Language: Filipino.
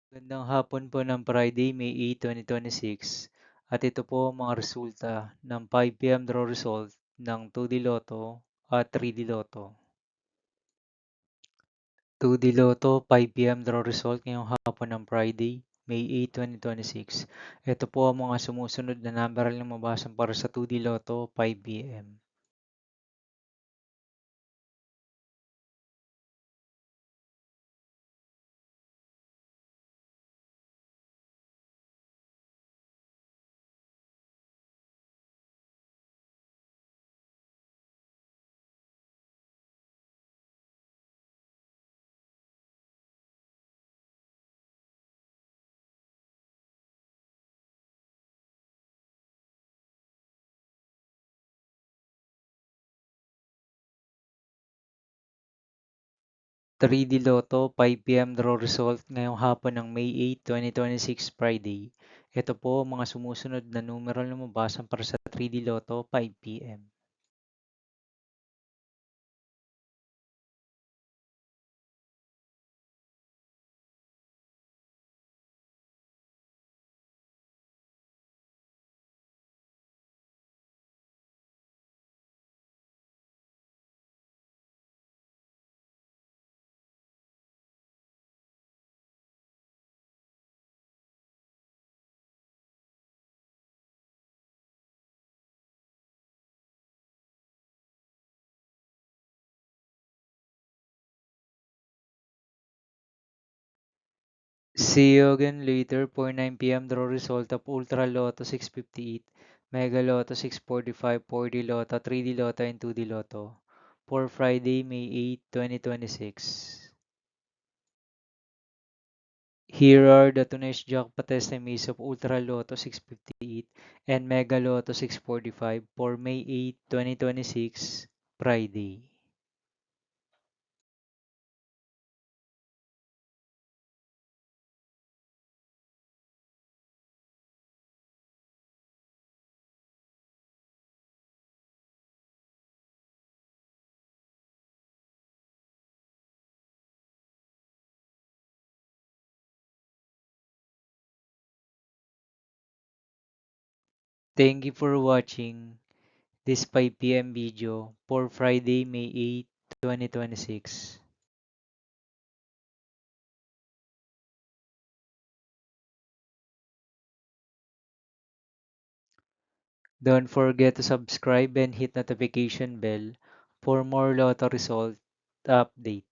Magandang hapon po ng Friday, May 8, 2026. At ito po ang mga resulta ng 5 PM draw result ng 2D Lotto at 3D Lotto. 2D Lotto 5 PM draw result ngayong hapon ng Friday, May 8, 2026. Ito po ang mga sumusunod na number na mabasan para sa 2D Lotto 5 PM. 3D Lotto 5 PM draw result ngayong hapon ng May 8, 2026 Friday. Ito po ang mga sumusunod na numero na mabasan para sa 3D Lotto 5 PM. See you again later for 9 PM draw result of Ultra Lotto 658, Mega Lotto 645, 4D Lotto, 3D Lotto, and 2D Lotto for Friday, May 8, 2026. Here are the tonight's jackpot estimates of Ultra Lotto 658 and Mega Lotto 645 for May 8, 2026, Friday. Thank you for watching this 5 PM video for Friday, May 8, 2026. Don't forget to subscribe and hit notification bell for more lotto result update.